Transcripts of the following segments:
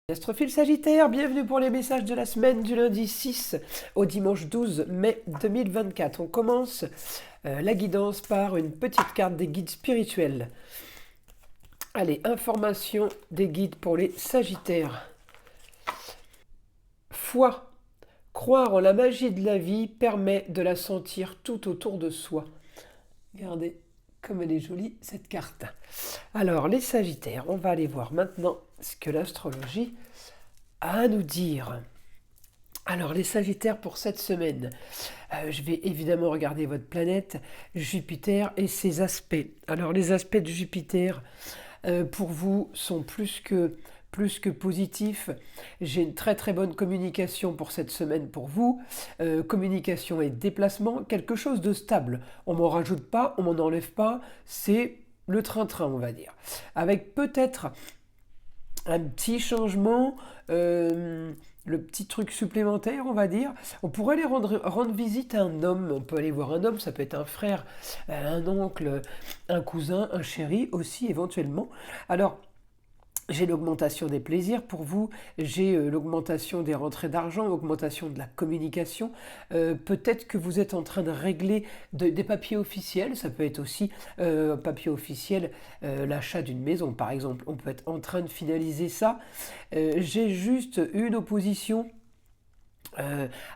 Astrophile Sagittaire, bienvenue pour les messages de la semaine du lundi 6 au dimanche 12 mai 2024. On commence la guidance par une petite carte des guides spirituels. Allez, information des guides pour les Sagittaires. Foi. Croire en la magie de la vie permet de la sentir tout autour de soi. Regardez comme elle est jolie cette carte. Alors les Sagittaires, on va aller voir maintenant ce que l'astrologie a à nous dire. Alors les Sagittaires pour cette semaine, je vais évidemment regarder votre planète Jupiter et ses aspects. Alors les aspects de Jupiter pour vous sont plus que positifs. J'ai une très très bonne communication pour cette semaine pour vous. Communication et déplacement, quelque chose de stable. On m'en rajoute pas, on m'en enlève pas, c'est le train-train on va dire. Avec peut-être un petit changement, le petit truc supplémentaire, on va dire. On pourrait aller rendre visite à un homme. On peut aller voir un homme, ça peut être un frère, un oncle, un cousin, un chéri aussi éventuellement. Alors, j'ai l'augmentation des plaisirs pour vous, j'ai l'augmentation des rentrées d'argent, l'augmentation de la communication. Peut-être que vous êtes en train de régler des papiers officiels, ça peut être aussi papier officiel, l'achat d'une maison par exemple. On peut être en train de finaliser ça. J'ai juste une opposition.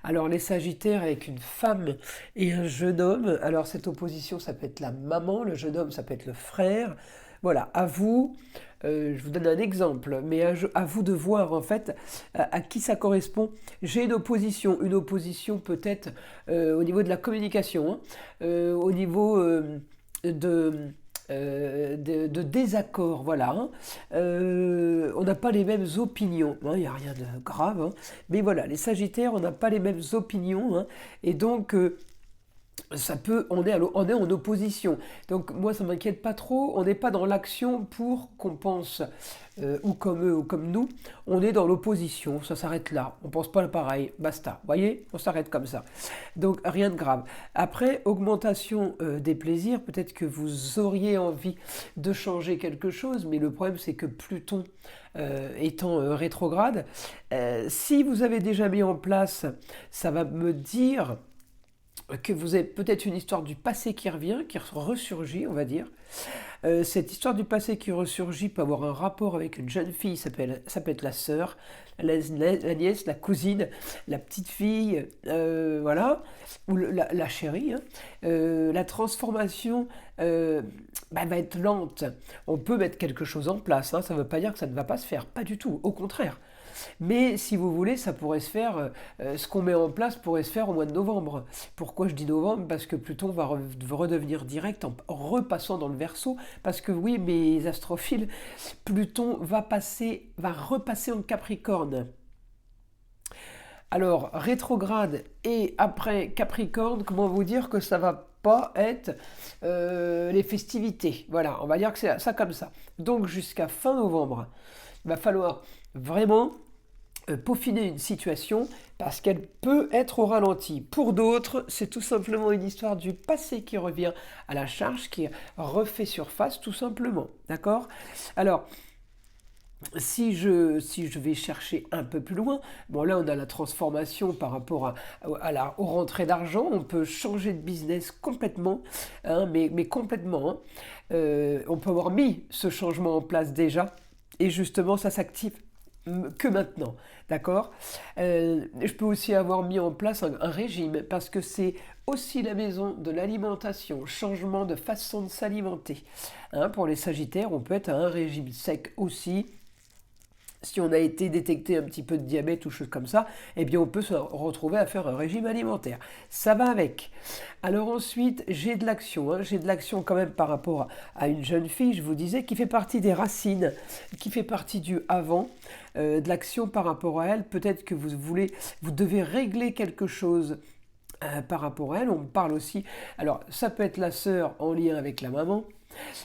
Alors les Sagittaires avec une femme et un jeune homme. Alors cette opposition, ça peut être la maman, le jeune homme, ça peut être le frère. Voilà, à vous, je vous donne un exemple, mais à vous de voir en fait à qui ça correspond. J'ai une opposition peut-être au niveau de la communication, au niveau de désaccord, voilà. On n'a pas les mêmes opinions, il n'y a rien de grave, mais voilà, les Sagittaires, on n'a pas les mêmes opinions, et donc on est en opposition. Donc moi ça m'inquiète pas trop, on n'est pas dans l'action pour qu'on pense ou comme eux ou comme nous, on est dans l'opposition, ça s'arrête là, on pense pas pareil, basta, voyez, on s'arrête comme ça. Donc rien de grave. Après, augmentation des plaisirs, peut-être que vous auriez envie de changer quelque chose, mais le problème c'est que Pluton étant rétrograde, si vous avez déjà mis en place, ça va me dire que vous avez peut-être une histoire du passé qui revient, qui ressurgit, on va dire. Cette histoire du passé qui ressurgit peut avoir un rapport avec une jeune fille, ça peut être la sœur, la nièce, la cousine, la petite fille, voilà, ou la chérie. La transformation va être lente. On peut mettre quelque chose en place, ça ne veut pas dire que ça ne va pas se faire, pas du tout, au contraire. Mais si vous voulez, ça pourrait se faire, ce qu'on met en place pourrait se faire au mois de novembre. Pourquoi je dis novembre? Parce que Pluton va redevenir direct en repassant dans le Verseau. Parce que oui, mes astrophiles, Pluton va repasser en Capricorne. Alors, rétrograde et après Capricorne, comment vous dire que ça va pas être les festivités. Voilà, on va dire que c'est ça comme ça. Donc jusqu'à fin novembre, il va falloir vraiment peaufiner une situation parce qu'elle peut être au ralenti. Pour d'autres, c'est tout simplement une histoire du passé qui revient à la charge, qui refait surface tout simplement. D'accord? Alors, si je vais chercher un peu plus loin, bon là on a la transformation par rapport aux rentrées d'argent, on peut changer de business complètement, mais complètement. On peut avoir mis ce changement en place déjà, et justement ça s'active que maintenant, d'accord. Je peux aussi avoir mis en place un régime, parce que c'est aussi la maison de l'alimentation, changement de façon de s'alimenter. Pour les Sagittaires, on peut être à un régime sec aussi. Si on a été détecté un petit peu de diabète ou choses comme ça, eh bien on peut se retrouver à faire un régime alimentaire. Ça va avec. Alors ensuite, j'ai de l'action. J'ai de l'action quand même par rapport à une jeune fille, je vous disais, qui fait partie des racines, qui fait partie du avant, de l'action par rapport à elle. Peut-être que vous devez régler quelque chose par rapport à elle. On me parle aussi, alors ça peut être la sœur en lien avec la maman,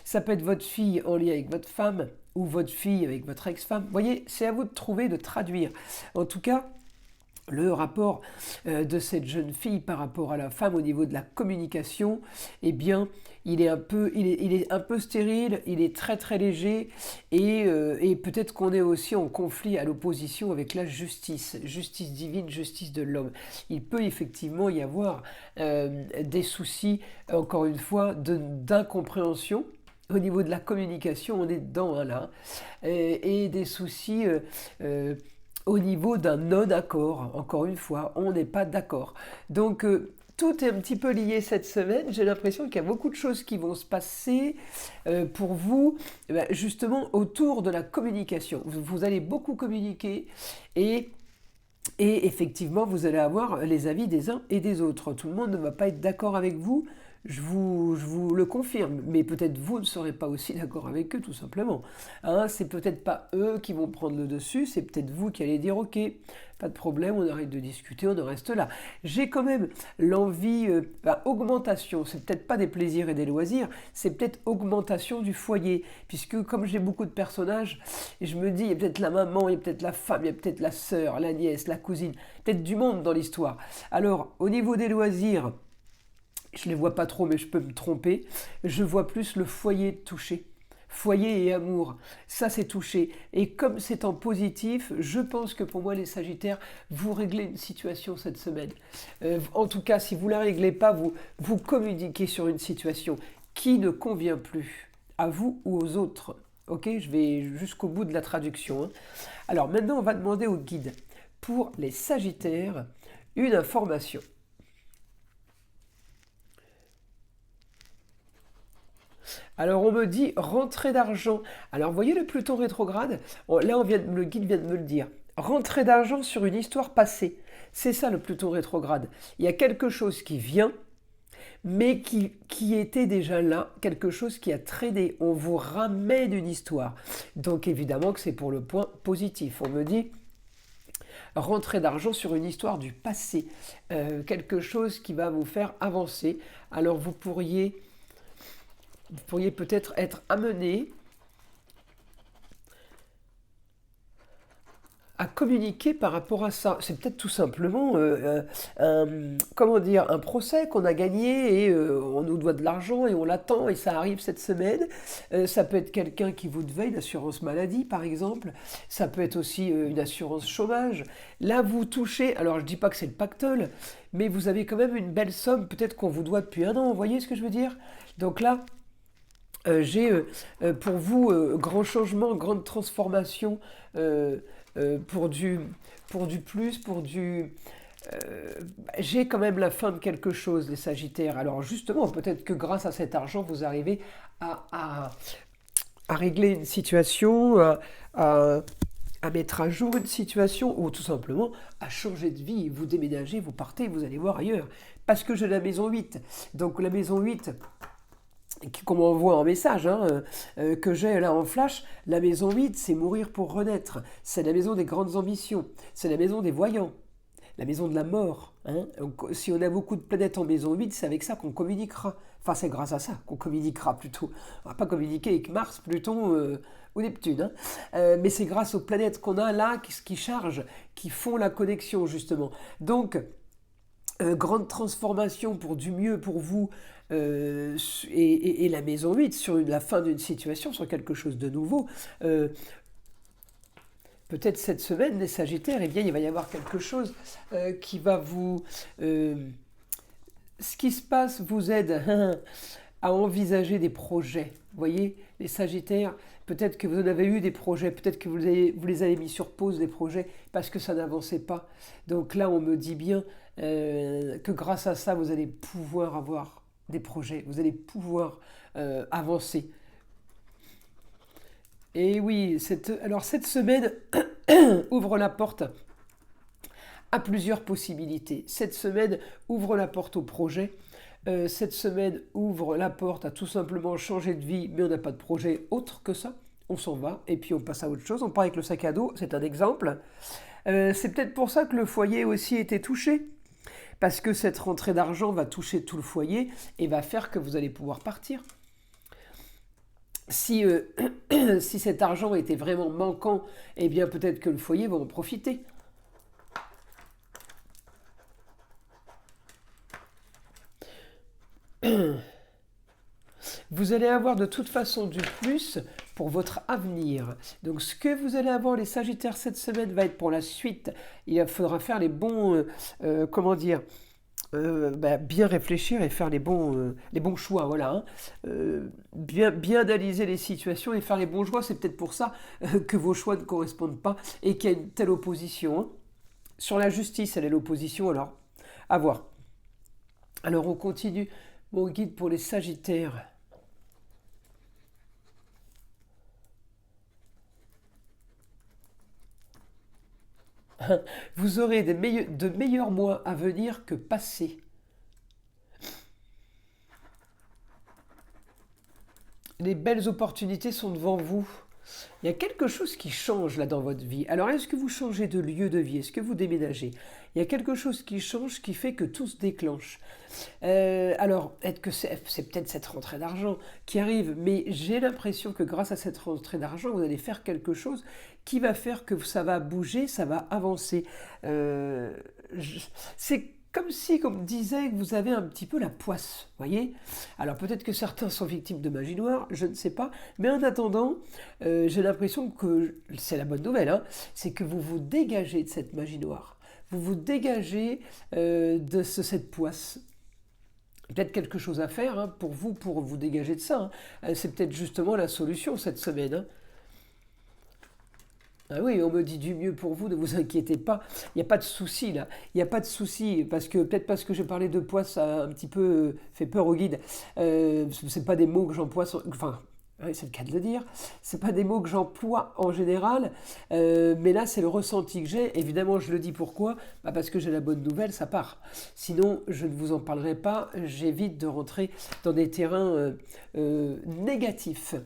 ça peut être votre fille en lien avec votre femme, ou votre fille avec votre ex-femme. Vous voyez, c'est à vous de trouver, de traduire. En tout cas, le rapport de cette jeune fille par rapport à la femme au niveau de la communication, eh bien, il est un peu stérile, il est très très léger, et peut-être qu'on est aussi en conflit à l'opposition avec la justice, justice divine, justice de l'homme. Il peut effectivement y avoir des soucis, encore une fois, d'incompréhension. Au niveau de la communication, on est dedans, hein, là, et des soucis au niveau d'un non-accord. Encore une fois, on n'est pas d'accord. Donc, tout est un petit peu lié cette semaine. J'ai l'impression qu'il y a beaucoup de choses qui vont se passer pour vous, justement autour de la communication. Vous allez beaucoup communiquer, et effectivement, vous allez avoir les avis des uns et des autres. Tout le monde ne va pas être d'accord avec vous, je vous le confirme, mais peut-être vous ne serez pas aussi d'accord avec eux, tout simplement. Hein, c'est peut-être pas eux qui vont prendre le dessus, c'est peut-être vous qui allez dire ok, pas de problème, on arrête de discuter, on en reste là. J'ai quand même l'envie, augmentation, c'est peut-être pas des plaisirs et des loisirs, c'est peut-être augmentation du foyer, puisque comme j'ai beaucoup de personnages, je me dis, il y a peut-être la maman, il y a peut-être la femme, il y a peut-être la sœur, la nièce, la cousine, peut-être du monde dans l'histoire. Alors, au niveau des loisirs, je ne les vois pas trop, mais je peux me tromper, je vois plus le foyer touché. Foyer et amour, ça c'est touché. Et comme c'est en positif, je pense que pour moi les Sagittaires, vous réglez une situation cette semaine. En tout cas, si vous ne la réglez pas, vous communiquez sur une situation qui ne convient plus à vous ou aux autres. Ok, je vais jusqu'au bout de la traduction, hein. Alors maintenant, on va demander au guide pour les Sagittaires une information. Alors on me dit rentrée d'argent. Alors vous voyez le Pluton rétrograde. Là, le guide vient de me le dire. Rentrée d'argent sur une histoire passée. C'est ça le Pluton rétrograde. Il y a quelque chose qui vient, mais qui était déjà là, quelque chose qui a traîné. On vous ramène une histoire. Donc évidemment que c'est pour le point positif. On me dit rentrée d'argent sur une histoire du passé. Quelque chose qui va vous faire avancer. Alors vous pourriez peut-être être amené à communiquer par rapport à ça. C'est peut-être tout simplement un procès qu'on a gagné, et on nous doit de l'argent et on l'attend et ça arrive cette semaine. Ça peut être quelqu'un qui vous devait une assurance maladie par exemple. Ça peut être aussi une assurance chômage. Là vous touchez, alors je ne dis pas que c'est le pactole, mais vous avez quand même une belle somme peut-être qu'on vous doit depuis un an. Vous voyez ce que je veux dire? Donc là, j'ai pour vous grand changement, grande transformation, pour du plus, j'ai quand même la fin de quelque chose, les Sagittaires. Alors justement, peut-être que grâce à cet argent, vous arrivez à régler une situation, à mettre à jour une situation, ou tout simplement à changer de vie. Vous déménagez, vous partez, vous allez voir ailleurs. Parce que j'ai la maison 8. Donc la maison 8... comme on voit en message, hein, que j'ai là en flash, la maison 8, c'est mourir pour renaître. C'est la maison des grandes ambitions. C'est la maison des voyants. La maison de la mort. Hein. Donc, si on a beaucoup de planètes en maison 8, c'est avec ça qu'on communiquera. Enfin, c'est grâce à ça qu'on communiquera plutôt. On ne va pas communiquer avec Mars, Pluton ou Neptune. Hein. Mais c'est grâce aux planètes qu'on a là qui chargent, qui font la connexion justement. Donc, grande transformation pour du mieux pour vous, et la maison 8 sur la fin d'une situation, sur quelque chose de nouveau. Peut-être cette semaine, les Sagittaires, eh bien, il va y avoir quelque chose qui va vous... ce qui se passe vous aide à envisager des projets. Vous voyez, les Sagittaires, peut-être que vous en avez eu des projets, peut-être que vous les avez mis sur pause, des projets, parce que ça n'avançait pas. Donc là, on me dit bien que grâce à ça, vous allez pouvoir avoir des projets, vous allez pouvoir avancer. Et oui, alors cette semaine ouvre la porte à plusieurs possibilités. Cette semaine ouvre la porte au projet. Cette semaine ouvre la porte à tout simplement changer de vie, mais on n'a pas de projet autre que ça. On s'en va et puis on passe à autre chose. On part avec le sac à dos, c'est un exemple. C'est peut-être pour ça que le foyer aussi était touché. Parce que cette rentrée d'argent va toucher tout le foyer et va faire que vous allez pouvoir partir. Si cet argent était vraiment manquant, eh bien peut-être que le foyer va en profiter. vous allez avoir de toute façon du plus pour votre avenir. Donc ce que vous allez avoir les Sagittaires cette semaine va être pour la suite. Il faudra faire les bons, comment dire, bien réfléchir et faire les bons choix, voilà. Hein. Bien analyser les situations et faire les bons choix. C'est peut-être pour ça que vos choix ne correspondent pas et qu'il y a une telle opposition. Hein. Sur la justice, elle est l'opposition, alors à voir. Alors on continue. Mon guide pour les Sagittaires. Vous aurez de meilleurs mois à venir que passés. Les belles opportunités sont devant vous. Il y a quelque chose qui change là dans votre vie. Alors, est-ce que vous changez de lieu de vie? Est-ce que vous déménagez? Il y a quelque chose qui change qui fait que tout se déclenche. Alors, est-ce que c'est peut-être cette rentrée d'argent qui arrive, mais j'ai l'impression que grâce à cette rentrée d'argent, vous allez faire quelque chose qui va faire que ça va bouger, ça va avancer. C'est comme si, comme disait, vous avez un petit peu la poisse, voyez. Alors peut-être que certains sont victimes de magie noire, je ne sais pas, mais en attendant, j'ai l'impression que c'est la bonne nouvelle, hein, c'est que vous vous dégagez de cette magie noire, vous vous dégagez de cette poisse. Peut-être quelque chose à faire hein, pour vous dégager de ça. Hein. C'est peut-être justement la solution cette semaine. Hein. Ah oui, on me dit du mieux pour vous, ne vous inquiétez pas. Il n'y a pas de souci là. Il n'y a pas de souci parce que peut-être parce que j'ai parlé de poids, ça a un petit peu fait peur au guide. C'est pas des mots que j'emploie. Enfin, oui, c'est le cas de le dire. C'est pas des mots que j'emploie en général, mais là c'est le ressenti que j'ai. Évidemment, je le dis pourquoi parce que j'ai la bonne nouvelle, ça part. Sinon, je ne vous en parlerai pas. J'évite de rentrer dans des terrains négatifs.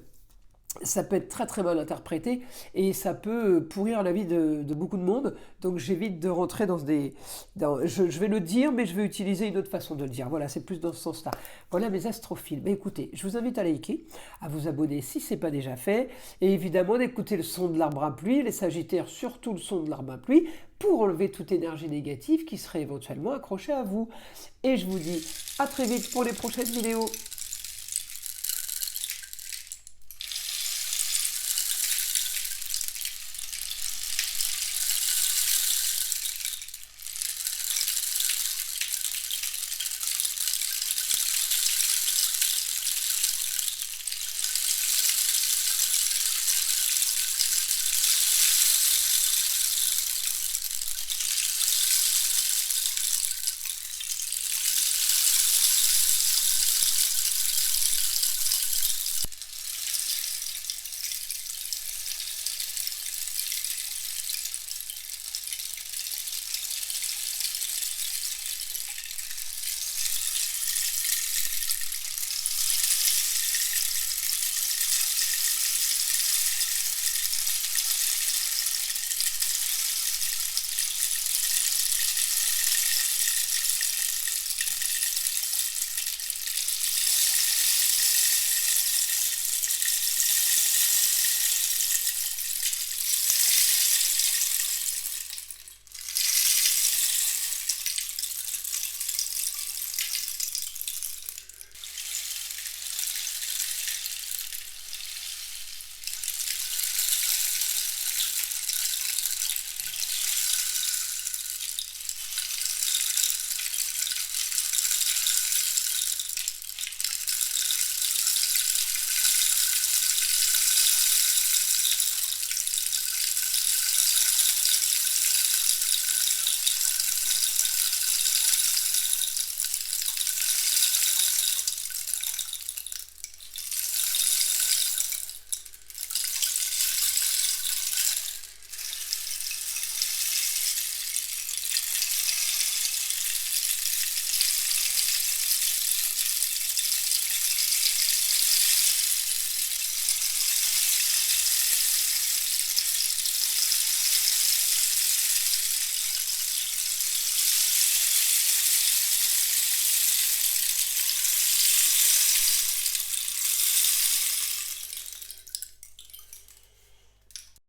Ça peut être très très mal interprété et ça peut pourrir la vie de beaucoup de monde. Donc j'évite de rentrer dans des... je vais le dire, mais je vais utiliser une autre façon de le dire. Voilà, c'est plus dans ce sens-là. Voilà mes astrophiles. Mais écoutez, je vous invite à liker, à vous abonner si ce n'est pas déjà fait. Et évidemment d'écouter le son de l'arbre à pluie, les Sagittaires, surtout le son de l'arbre à pluie, pour enlever toute énergie négative qui serait éventuellement accrochée à vous. Et je vous dis à très vite pour les prochaines vidéos.